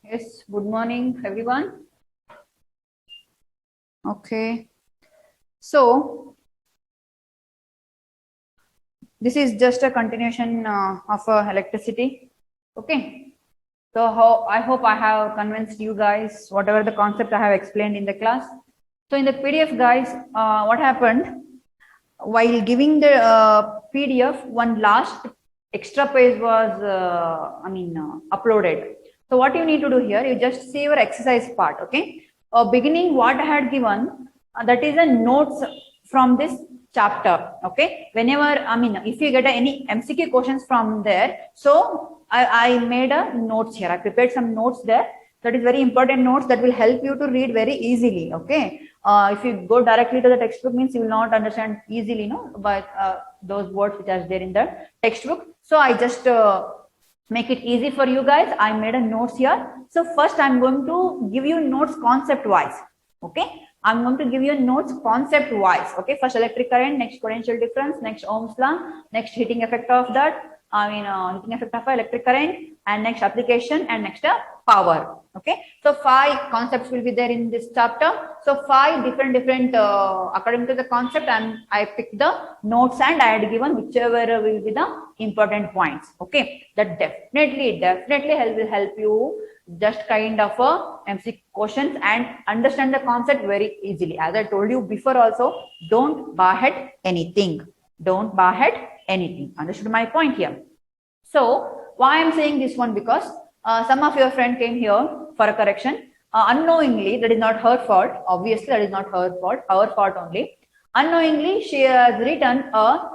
Yes, good morning, everyone. Okay, so this is just a continuation of electricity. Okay, so I hope I have convinced you guys whatever the concept I have explained in the class. So in the PDF, guys, what happened while giving the PDF, one last extra page was, uploaded. So what you need to do here, you just see your exercise part. Okay, beginning what I had given, that is a notes from this chapter. Okay, whenever if you get any MCQ questions from there, so I made a notes here. I prepared some notes there. That is very important notes that will help you to read very easily. Okay, if you go directly to the textbook, means you will not understand easily, by those words which are there in the textbook. So I just make it easy for you guys. I made a notes here. So first I'm going to give you notes concept wise. Okay, I'm going to give you notes concept wise. Okay, first electric current, next potential difference, next Ohm's law, next heating effect of that, heating effect of electric current, and next application, and next power. Okay, so 5 concepts will be there in this chapter. So 5 different according to the concept, and I picked the notes and I had given whichever will be the important points. Okay, that definitely will help you just kind of a MC questions and understand the concept very easily. As I told you before also, don't barhead anything. Don't barhead anything. Understood my point here? So why I'm saying this one, because some of your friend came here for a correction unknowingly. That is not her fault. Obviously, that is not her fault. Our fault only. Unknowingly, she has written a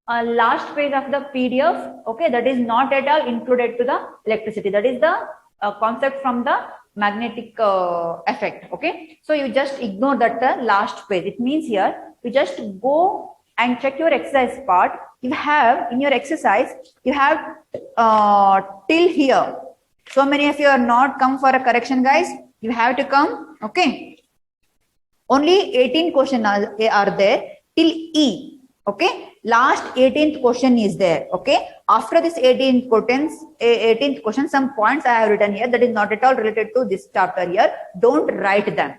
last page of the PDF. Okay, that is not at all included to the electricity. That is the concept from the magnetic effect. Okay, so you just ignore that last page. It means here you just go and check your exercise part. You have in your exercise, you have till here. So many of you are not come for a correction, guys. You have to come. Okay, only 18 questions are there till E. Okay, last 18th question is there. Okay, after this 18th question, some points I have written here that is not at all related to this chapter here. Don't write them.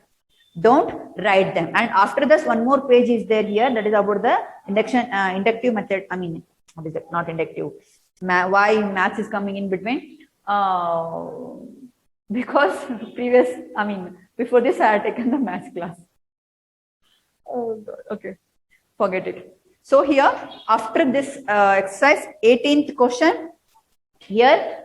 Don't write them. And after this, one more page is there here, that is about the inductive method. What is it? Not inductive. Why maths is coming in between? Because before this I had taken the maths class. Oh God. Okay, forget it. So here, after this exercise, 18th question, here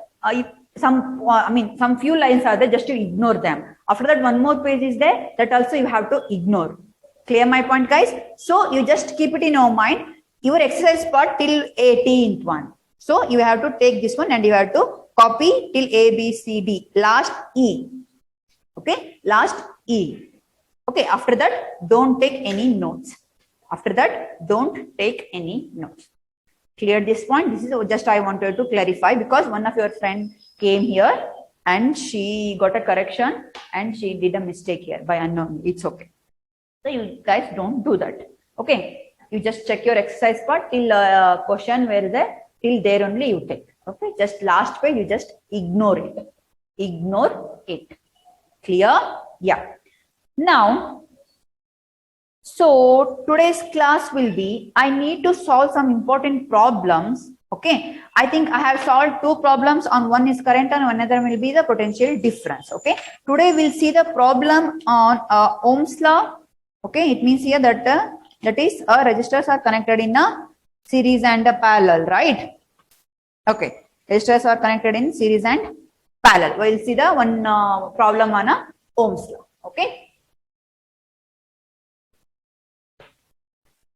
some few lines are there, just to ignore them. After that, one more page is there, that also you have to ignore. Clear my point, guys? So you just keep it in your mind, your exercise part till 18th one. So you have to take this one and you have to copy till A, B, C, D, last E. Okay, last E. Okay, after that, don't take any notes. After that, don't take any notes. Clear this point? This is just I wanted to clarify, because one of your friend came here and she got a correction and she did a mistake here by unknown. It's okay. So you guys don't do that. Okay, you just check your exercise part till question where is there, till there only you take. Okay, just last page you just ignore it. Ignore it. Clear? Yeah. Now, so today's class will be, I need to solve some important problems. Okay, I think I have solved 2 problems. On one is current and another will be the potential difference. Okay, today we'll see the problem on Ohm's law. Okay, it means here that that is resistors are connected in a series and a parallel, right? Okay, resistors are connected in series and parallel. We'll see the one problem on a Ohm's law. Okay.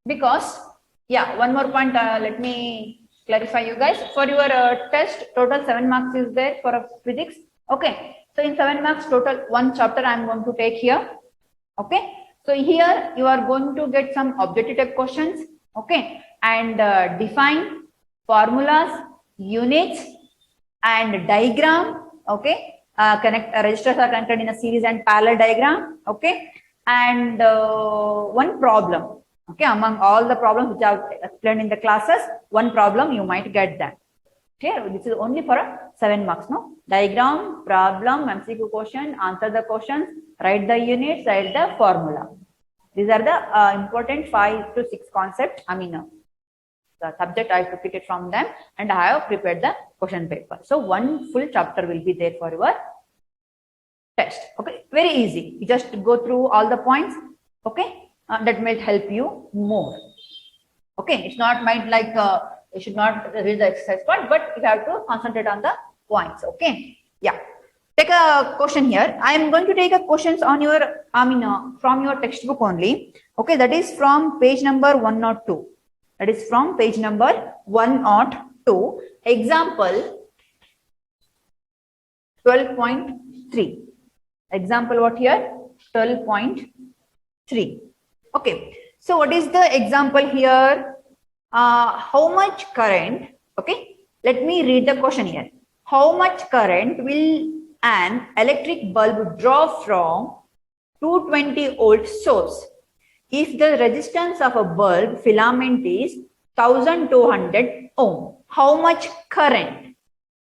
Because, yeah, one more point, let me clarify you guys. For your test, total 7 marks is there for physics. Okay, so in 7 marks total, 1 chapter I am going to take here. Okay, so here you are going to get some objective type questions. Okay, and define formulas, units, and diagram. Okay, registers are connected in a series and parallel diagram. Okay, and one problem. Okay, among all the problems which I have explained in the classes, one problem you might get that. Clear? This is only for 7 marks. No diagram, problem, MCQ question, answer the questions, write the units, write the formula. These are the important 5 to 6 concepts. I mean, the subject I took it from them, and I have prepared the question paper. So one full chapter will be there for your test. Okay, very easy. You just go through all the points. Okay, that might help you more. Okay, it's not might like you should not read the exercise part, but you have to concentrate on the points. Okay, yeah. Take a question here. I am going to take a questions on your, from your textbook only. Okay, that is from page number 102. That is from page number 102. Example 12.3. Example what here? 12.3. Okay. So what is the example here? How much current? Okay. Let me read the question here. How much current will an electric bulb draw from 220 volt source if the resistance of a bulb filament is 1200 ohm? How much current?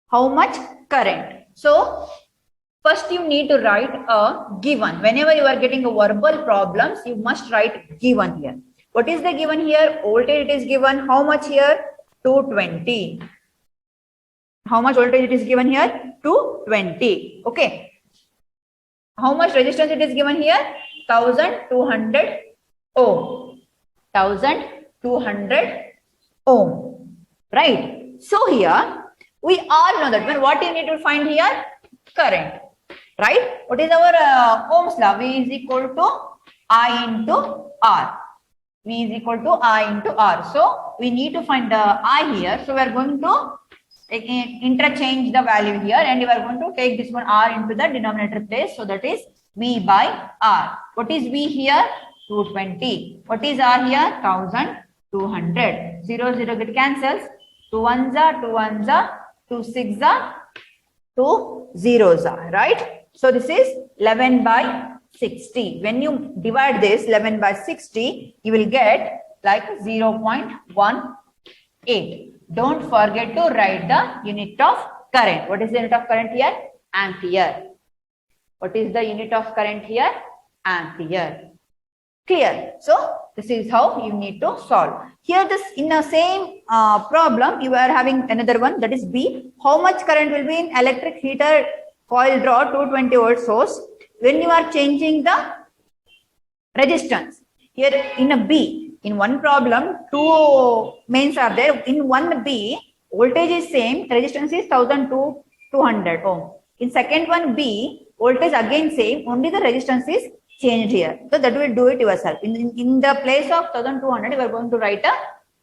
How much current? So first you need to write a given. Whenever you are getting a verbal problems, you must write given here. What is the given here? Voltage it is given. How much here? 220. How much voltage it is given here? 220. Okay. How much resistance it is given here? 1200 ohm. 1200 ohm. Right. So here we all know that when what you need to find here? Current. Right. What is our Ohm's law? V is equal to I into R. V is equal to I into R. So we need to find the I here. So we are going to interchange the value here, and we are going to take this one R into the denominator place. So that is V by R. What is V here? 220. What is R here? 1200. 0, 0 get cancels. 2 1s are 2 1s are 2 6s are 2 zeros are, right? So this is 11 by 60. When you divide this 11 by 60, you will get like 0.18. Don't forget to write the unit of current. What is the unit of current here? Ampere. What is the unit of current here? Ampere. Clear? So this is how you need to solve. Here this in the same problem, you are having another one, that is B. How much current will be in electric heater coil draw 220 volt source when you are changing the resistance? Here in a B, in one problem, two mains are there. In one B, voltage is same, resistance is 1200 ohm. In second one B, voltage again same, only the resistance is changed here. So that will do it yourself. In the place of 1200, you are going to write a,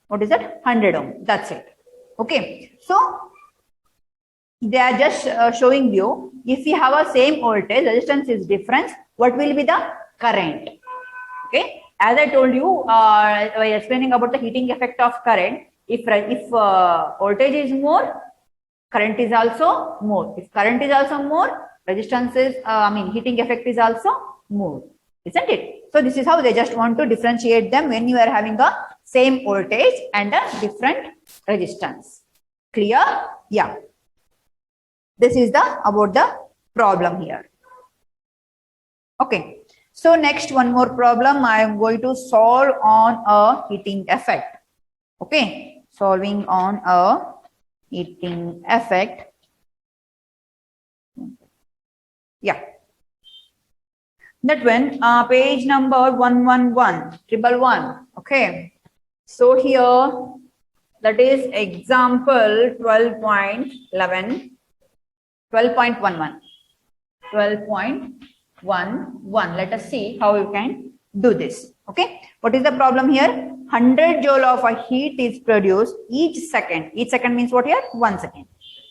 what is that? 100 ohm. That's it. Okay. So they are just showing you, if you have a same voltage, resistance is different, what will be the current? Okay. As I told you, while explaining about the heating effect of current, if voltage is more, current is also more. If current is also more, resistance is, heating effect is also more, isn't it? So this is how they just want to differentiate them when you are having a same voltage and a different resistance. Clear? Yeah. This is about the problem here. Okay. So next one more problem I am going to solve on a heating effect. Okay. Solving on a heating effect. Yeah. That one, page number 111. Okay. So here, that is example 12.11. 12.11. 12.11. Let us see how you can do this. Okay. What is the problem here? 100 joule of a heat is produced each second. Each second means what here? 1 second.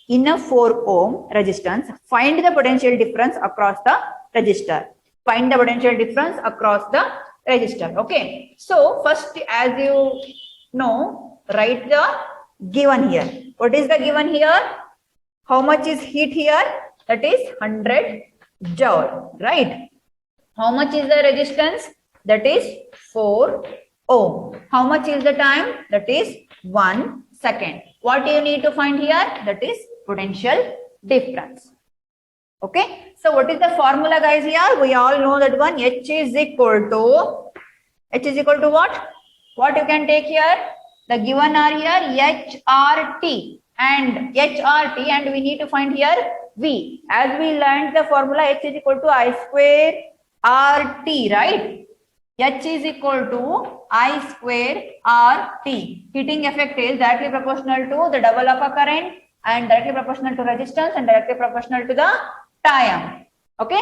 In a 4 ohm resistance, find the potential difference across the resistor. Find the potential difference across the resistor. Okay. So first, as you know, write the given here. What is the given here? How much is heat here? That is 100 joule, right? How much is the resistance? That is 4 ohm. How much is the time? That is 1 second. What you need to find here? That is potential difference. Okay. So what is the formula, guys? Here we all know that one. H is equal to what? What you can take here? The given are here HRT and HRT, and we need to find here V. As we learned the formula, H is equal to I square RT, right? H is equal to I square RT. Heating effect is directly proportional to the double of a current and directly proportional to resistance and directly proportional to the time. Okay?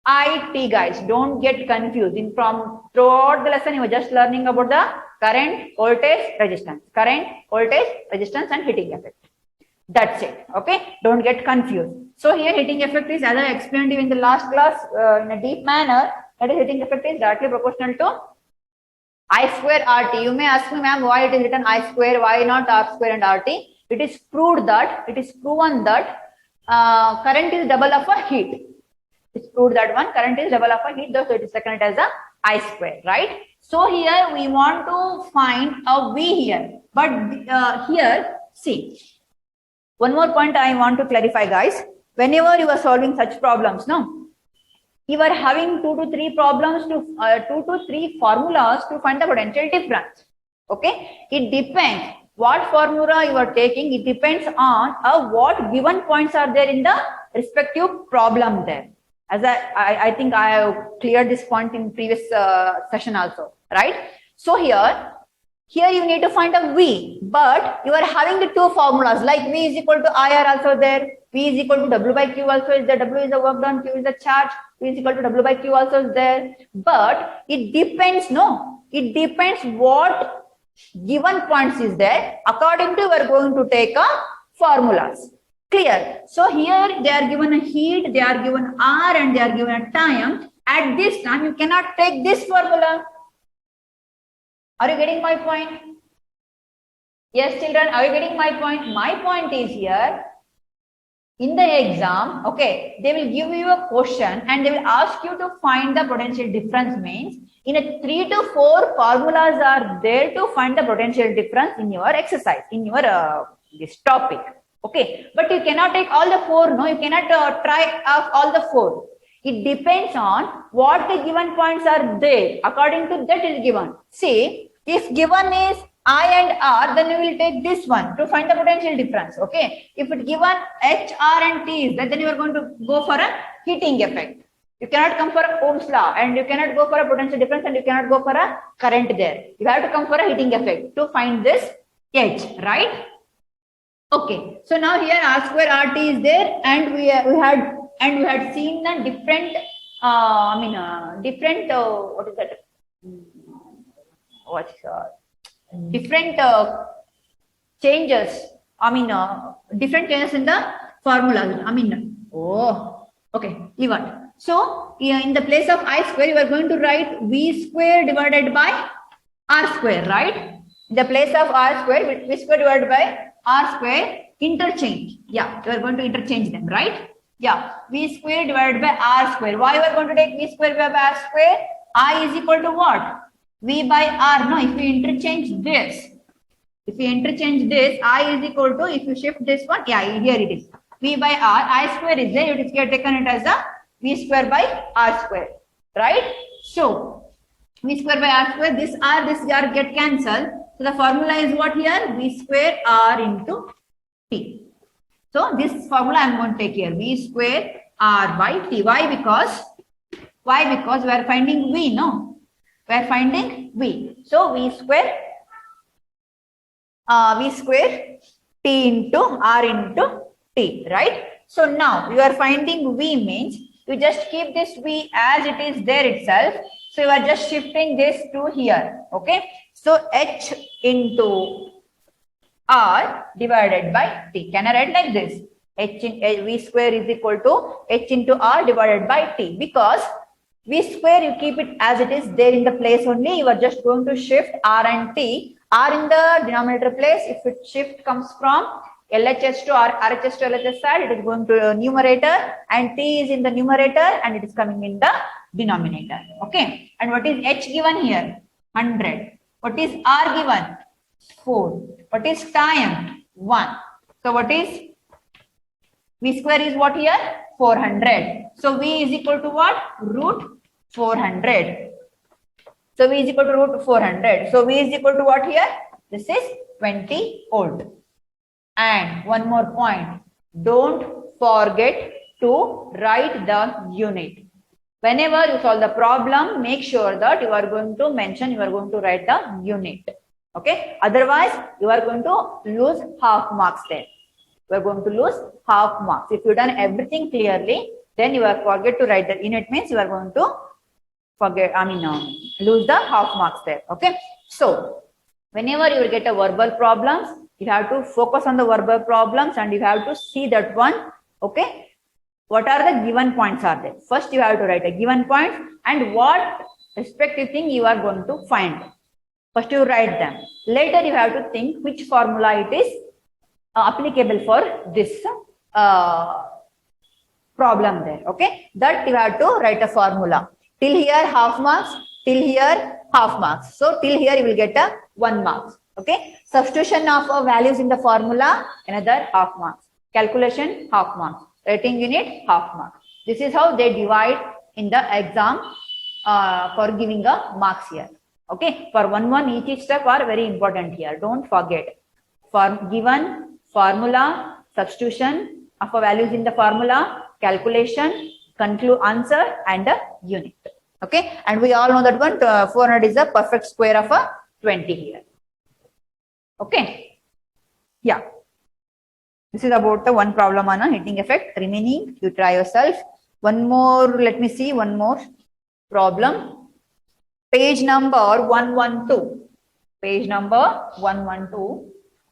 RIT, guys, don't get confused. Throughout the lesson, you are just learning about the current, voltage, resistance, and heating effect. That's it. Okay, don't get confused. So here heating effect is, as I explained you in the last class in a deep manner, that is heating effect is directly proportional to I square RT. You may ask me, ma'am, why it is written I square, why not R square and RT? It is proven that current is double of a heat. It's proved that one current is double of a heat, so it is taken as a I square, right? So here we want to find a V here, but here see, one more point I want to clarify, guys. Whenever you are solving such problems, no, you are having 2 to 3 problems to 2 to 3 formulas to find the potential difference. Okay, it depends what formula you are taking. It depends on what given points are there in the respective problem there. As I think I have cleared this point in previous session also, right? So here you need to find a V, but you are having the 2 formulas like V is equal to IR also there, V is equal to W by Q also is there, W is the work done, Q is the charge, V is equal to W by Q also is there, but it depends, it depends what given points is there. According to, we are going to take a formulas. Clear? So here they are given a heat, they are given R, and they are given a time. At this time, you cannot take this formula. Are you getting my point? Yes, children, are you getting my point? My point is here, in the exam, okay, they will give you a question and they will ask you to find the potential difference. Means in a 3 to 4 formulas are there to find the potential difference in your exercise, in your this topic. Okay, but you cannot take all the 4. No, you cannot try all the 4. It depends on what the given points are there. According to that is given. See, if given is I and R, then you will take this one to find the potential difference. Okay, if it given H, R, and T is there, then you are going to go for a heating effect. You cannot come for a Ohm's law, and you cannot go for a potential difference, and you cannot go for a current there. You have to come for a heating effect to find this H, right? Okay, so now here R square RT is there, and we had seen the different what is that? Different changes. Different changes in the formula. Okay, leave it. So in the place of I square, you are going to write V square divided by R square, right? In the place of R square, V square divided by R square, interchange. Yeah, you are going to interchange them, right? Yeah, V square divided by R square. Why you are going to take V square divided by R square? I is equal to what? V by R. No, if you interchange this, I is equal to, if you shift this one, yeah, here it is. V by R, I square is there, it is here taken it as a V square by R square, right? So, V square by R square, this R get cancelled. So the formula is what here? V square R into T. So this formula I am going to take here. V square R by T. Why? Because we are finding V, no? We are finding V. So V square T into R into T, right? So now you are finding V means you just keep this V as it is there itself. So you are just shifting this to here, okay? So H into R divided by T. Can I write like this? V square is equal to H into R divided by T. Because V square, you keep it as it is there in the place only. You are just going to shift R and T. R in the denominator place. If it shift comes from LHS to RHS to LHS side, it is going to numerator, and T is in the numerator and it is coming in the denominator. Okay. And what is H given here? 100. What is R given? 4. What is time? 1. So what is V square is what here? 400. So V is equal to what? Root 400. So V is equal to root 400. So V is equal to what here? This is 20 volt. And one more point. Don't forget to write the unit. Whenever you solve the problem, make sure that you are going to mention, you are going to write the unit. Okay. Otherwise, you are going to lose half marks there. You are going to lose half marks. If you done everything clearly, then you are forget to write the unit means you are going to forget, lose the half marks there. Okay. So, whenever you will get a verbal problems, you have to focus on the verbal problems and you have to see that one. Okay. What are the given points are there? First, you have to write a given point and what respective thing you are going to find. First, you write them. Later, you have to think which formula it is applicable for this problem there. Okay, that you have to write a formula. Till here half marks, till here half marks. So till here you will get a 1 marks. Okay, substitution of values in the formula, another half marks. Calculation, half marks. Writing unit, half marks. This is how they divide in the exam for giving a marks here. Okay, for one each step are very important here. Don't forget. For given, formula, substitution of values in the formula, calculation, conclude answer and a unit. Okay, and we all know that one 400 is a perfect square of a 20 here. Okay, yeah. This is about the one problem on a heating effect. Remaining, you try yourself. One more, let me see, one more problem. Page number 112. Page number 112.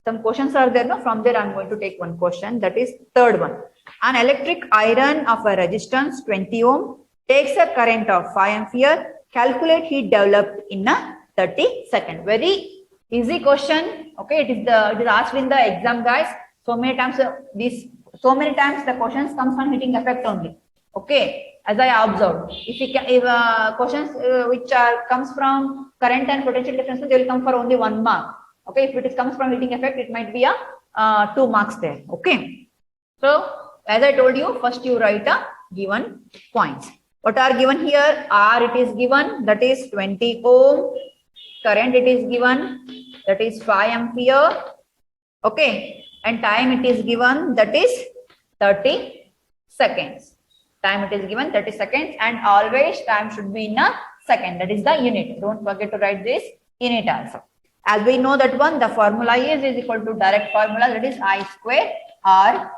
Some questions are there, no? From there, I'm going to take one question. That is third one. An electric iron of a resistance 20 ohm takes a current of 5 ampere. Calculate heat developed in a 30 seconds. Very easy question. Okay, it is asked in the exam, guys. So many times the questions comes from heating effect only. Okay, as I observed, if questions which comes from current and potential differences, they will come for only 1 mark. Okay, if it comes from heating effect, it might be a 2 marks there. Okay, so as I told you, first you write a given points. What are given here? R it is given, that is 20 ohm. Current it is given, that is 5 ampere. Okay, and time it is given, that is 30 seconds. Time it is given 30 seconds, and always time should be in a second. That is the unit. Don't forget to write this unit also. As we know that one, the formula is equal to direct formula, that is I square R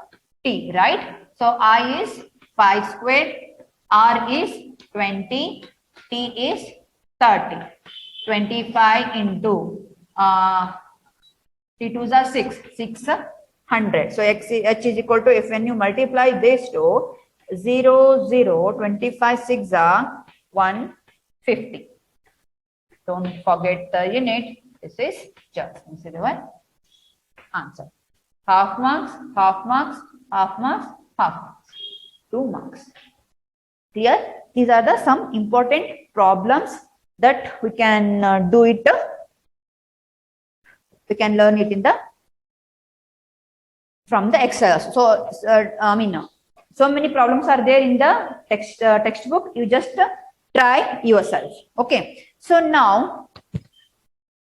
T, right? So I is 5 square, R is 20, T is 30. 25 into T2s are 600. So H is equal to, if when you multiply this to 0, 0, 25, 6 are 150. Don't forget the unit. This is just consider one answer. Half marks, half marks, half marks, half marks. 2 marks. Clear? These are the some important problems that we can do it. We can learn it in the from the Excel. So so many problems are there in the textbook. You just try yourself. Okay. So now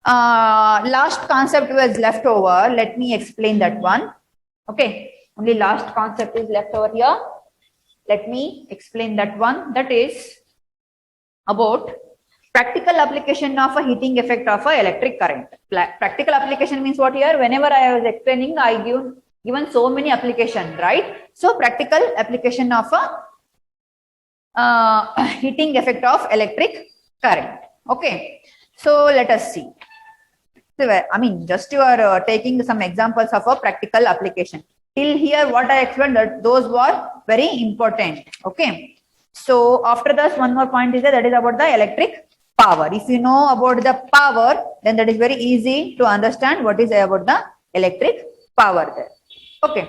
last concept was left over. Let me explain that one. Okay. Only last concept is left over here. Let me explain that one. That is about practical application of a heating effect of a electric current. Practical application means what here? Whenever I was explaining, I given so many application, right? So practical application of a heating effect of electric current. Okay. So let us see. So, just you are taking some examples of a practical application. Till here, what I explained, that those were very important. Okay. So after this, one more point is that is about the electric power. If you know about the power, then that is very easy to understand what is about the electric power there. Okay.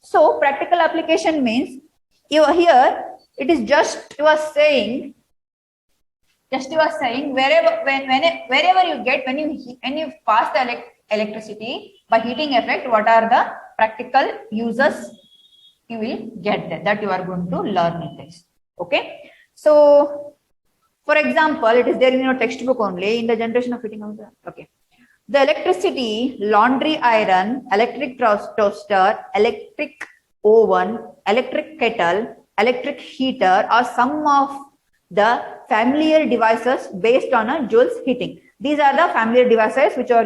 So practical application means you are here. It is just you are saying. Just you are saying wherever you get when you pass the electricity by heating effect, what are the practical uses you will get that you are going to learn in this. Okay, so for example, it is there in your textbook only in the generation of heating. Okay, the electricity, laundry iron, electric toaster, electric oven, electric kettle, electric heater are some of the familiar devices based on a Joule's heating. These are the familiar devices which are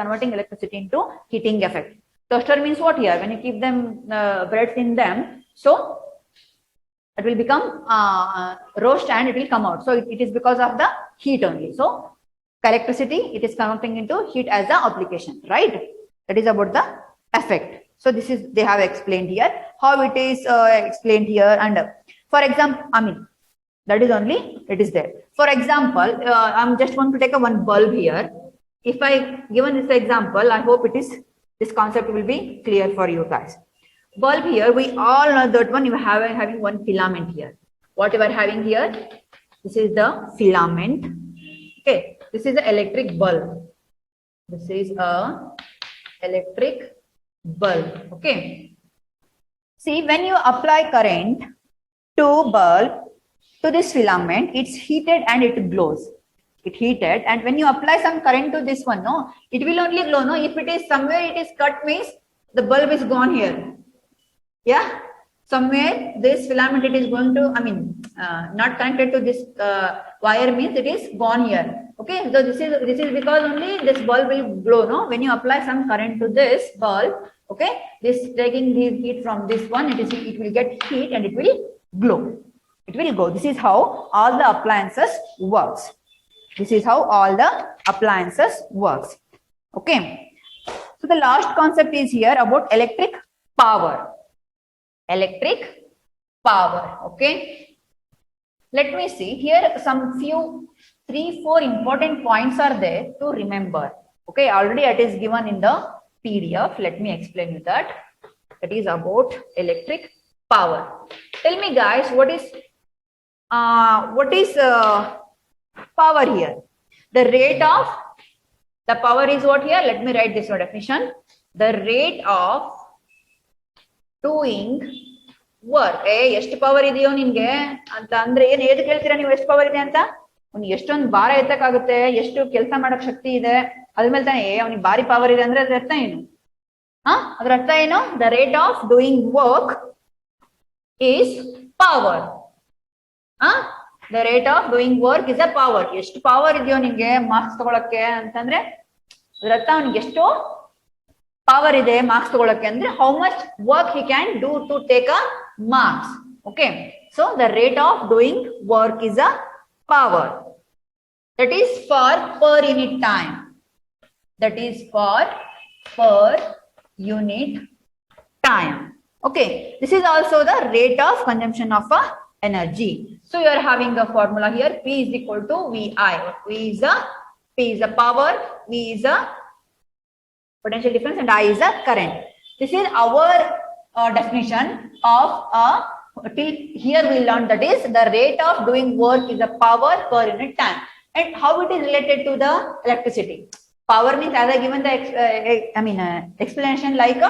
converting electricity into heating effect. Toaster means what here? When you keep them breads in them, so it will become roast and it will come out. So it is because of the heat only. So electricity, it is converting into heat as the application, right? That is about the effect. So this is, they have explained here how it is explained here. And for example, I mean, that is only, it is there. For example, I'm just going to take one bulb here. If I given this example, I hope this concept will be clear for you guys. Bulb here, we all know that one, you have having one filament here. What you are having here, this is the filament. Okay, this is the electric bulb. This is a electric bulb. Okay. See, when you apply current to bulb, to this filament, it's heated and it glows. It heated, and when you apply some current to this one, no, it will only glow. No, if it is somewhere it is cut, means the bulb is gone here. Yeah, somewhere this filament it is going to, I mean, not connected to this wire, means it is gone here. Okay, so this is because only this bulb will glow. No, when you apply some current to this bulb, okay, this taking the heat from this one, it will get heat and it will glow. It will go. This is how all the appliances works. This is how all the appliances works. Okay. So the last concept is here about electric power. Electric power. Okay. Let me see here. Some few 3-4 important points are there to remember. Okay. Already it is given in the PDF. Let me explain you that. That is about electric power. Tell me, guys, what is power here? The rate of the power is what here? Let me write this definition. The rate of doing work. ಎಷ್ಟು power ಇದೆಯೋ ನಿನ್ಗೆ ಅಂತ ಅಂದ್ರೆ ಏನ್ ಏದು ಕೇಳ್ತೀರಾ ನೀವು? ಎಷ್ಟು power ಇದೆ ಅಂತ? ಅವ್ನಿಗೆ ಎಷ್ಟೊಂದು ಭಾರ ಎತ್ತಕ್ಕಾಗುತ್ತೆ, ಎಷ್ಟು ಕೆಲಸ ಮಾಡಕ್ ಶಕ್ತಿ ಇದೆ, ಅದ್ರ ಮೇಲೆ ತಾನೇ ಅವ್ನಿಗೆ ಭಾರಿ ಪವರ್ ಇದೆ ಅಂದ್ರೆ ಅದ್ರ ಅರ್ಥ ಏನು? ಅದ್ರ ಅರ್ಥ ಏನು? The rate of doing work is power. The rate of doing work is a power. ಎಷ್ಟು ಪವರ್ ಇದೆಯೋ ನಿಮ್ಗೆ ಮಾರ್ಕ್ಸ್ ತಗೊಳಕ್ಕೆ ಅಂತಂದ್ರೆ ಅದರ ಅರ್ಥ ಅವನಿಗೆ ಎಷ್ಟು ಪವರ್ ಇದೆ ಮಾರ್ಕ್ಸ್ ತಗೊಳಕ್ಕೆ ಅಂದ್ರೆ how much work he can do to take a marks. Okay, so the rate of doing work is a power. That is for per unit time. That is for per unit time. Okay, this is also the rate of consumption of a energy. So you are having a formula here. P is equal to VI. P is a power, V is a potential difference, and I is a current. This is our definition of till here we learned, that is the rate of doing work is a power per unit time. And how it is related to the electricity? Power means, as I given the explanation, like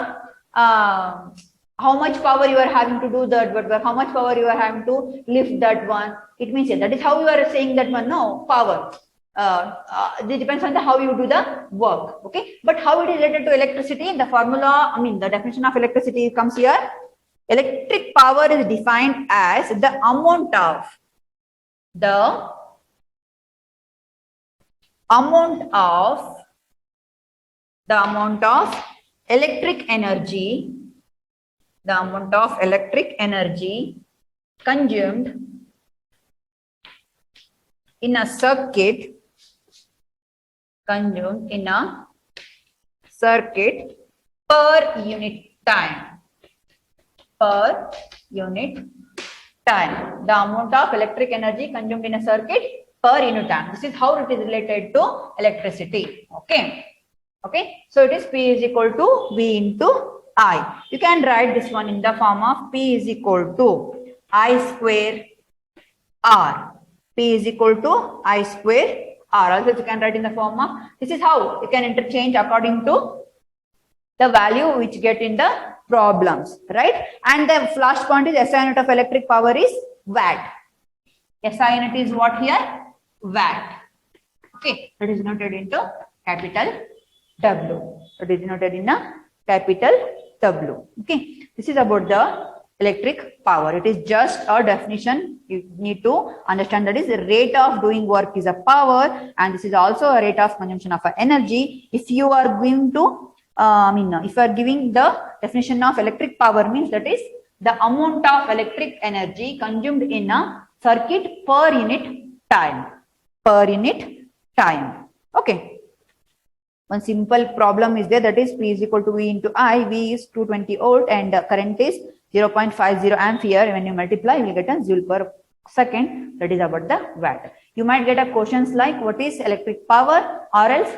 how much power you are having to do that work, how much power you are having to lift that one. It means that is how you are saying that one. No, power. This depends on how you do the work. Okay, but how it is related to electricity? The formula, the definition of electricity comes here. Electric power is defined as the amount of electric energy. The amount of electric energy consumed in a circuit per unit time. Per unit time. The amount of electric energy consumed in a circuit per unit time. This is how it is related to electricity. Okay. Okay. So it is P is equal to V into I. You can write this one in the form of P is equal to I square R. P is equal to I square R. Also you can write in the form of, this is how you can interchange according to the value which get in the problems, right? And the last point is SI unit of electric power is watt. SI unit is what here? Watt. Okay, that is noted into capital W. That is noted in a capital W. Okay, this is about the electric power. It is just a definition. You need to understand that is the rate of doing work is a power, and this is also a rate of consumption of energy. If you are going to, if you are giving the definition of electric power, means that is the amount of electric energy consumed in a circuit per unit time. Per unit time. Okay. One simple problem is there, that is P is equal to V into I. V is 220 volt and current is 0.50 ampere. When you multiply, you will get a joule per second. That is about the watt. You might get a questions like what is electric power, or else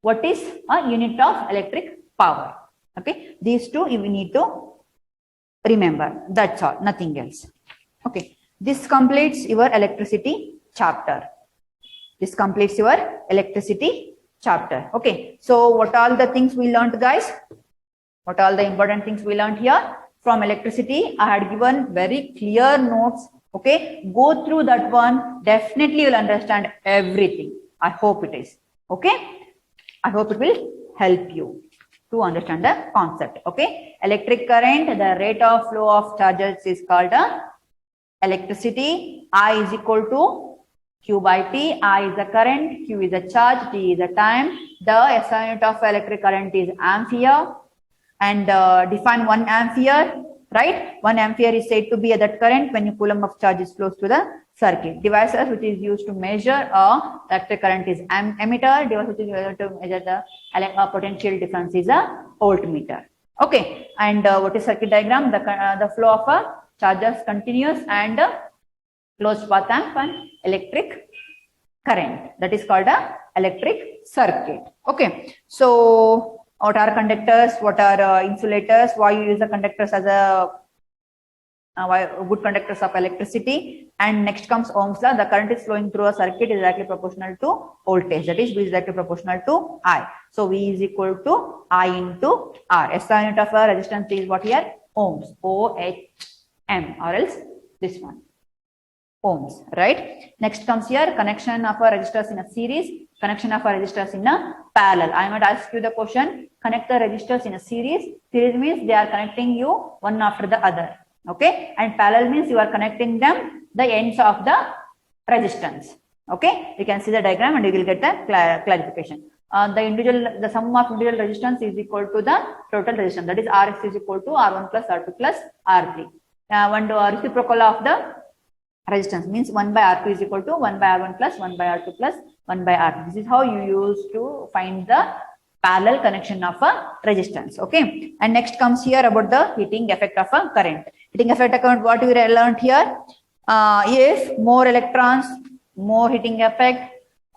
what is a unit of electric power. Okay, these two you need to remember. That's all, nothing else. Okay, this completes your electricity chapter. This completes your electricity chapter. Okay, so what all the things we learned, guys? What all the important things we learned here? From electricity, I had given very clear notes. Okay, go through that one. Definitely you'll understand everything. I hope it is. Okay, I hope it will help you to understand the concept. Okay, electric current, the rate of flow of charges is called electricity. I is equal to Q by T. I is the current, Q is the charge, T is the time. The SI unit of electric current is ampere, and define 1 ampere, right? 1 ampere is said to be that current when a coulomb of charge is close to the circuit. Devices which is used to measure electric current is ammeter. Device which is used to measure the potential difference is a voltmeter. Okay, and what is circuit diagram? The flow of charges continuous and closed path and electric current. That is called a electric circuit. Okay, so what are conductors? What are insulators? Why you use the conductors as a good conductors of electricity? And next comes Ohm's law. The current is flowing through a circuit is directly proportional to voltage. That is V is directly proportional to I. So V is equal to I into R. SI unit of resistance is what here? Ohms. OHM, or else this one. Ohms, right? Next comes here connection of a resistors in a series, connection of a resistors in a parallel. I might ask you the question, connect the resistors in a series. Series means they are connecting you one after the other. Okay, and parallel means you are connecting them the ends of the resistance. Okay, you can see the diagram and you will get the clarification. The sum of individual resistance is equal to the total resistance. That is Rx is equal to R1 plus R2 plus R3. One to reciprocal of the resistance means 1 by R2 is equal to 1 by R1 plus 1 by R2 plus 1 by R3. This is how you use to find the parallel connection of a resistance. Okay, and next comes here about the heating effect of a current. Heating effect account, what we learned here? If more electrons, more heating effect,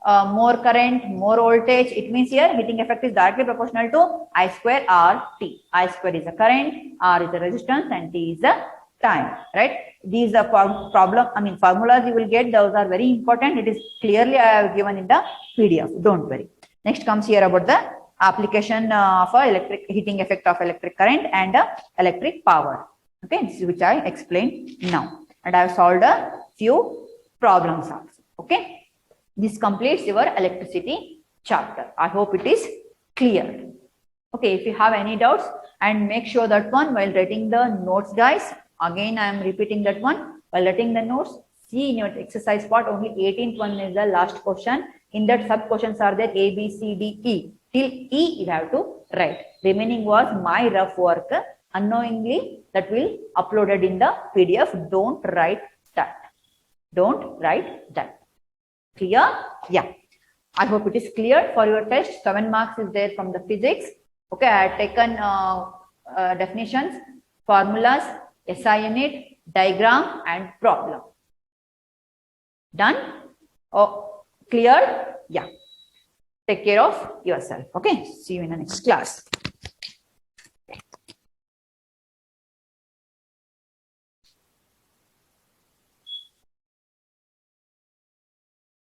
more current, more voltage, it means here heating effect is directly proportional to I square RT. I square is the current, R is the resistance, and T is the time, right? These are formulas you will get. Those are very important. It is clearly I have given in the PDF. Don't worry. Next comes here about the application of electric heating effect of electric current and electric power. Okay, this is which I explained now, and I have solved a few problems also. Okay, this completes your electricity chapter. I hope it is clear. Okay, if you have any doubts, and make sure that one while writing the notes, guys. Again, I am repeating that one while writing the notes. See in your exercise part, only 18th one is the last question. In that sub questions are there A, B, C, D, E. Till E you have to write. Remaining was my rough work. Unknowingly that will uploaded in the PDF. Don't write that. Don't write that. Clear? Yeah. I hope it is clear for your test. 7 marks is there from the physics. Okay, I have taken definitions, formulas, SI unit, diagram, and problem. Done? Oh, clear? Yeah. Take care of yourself. Okay. See you in the next class.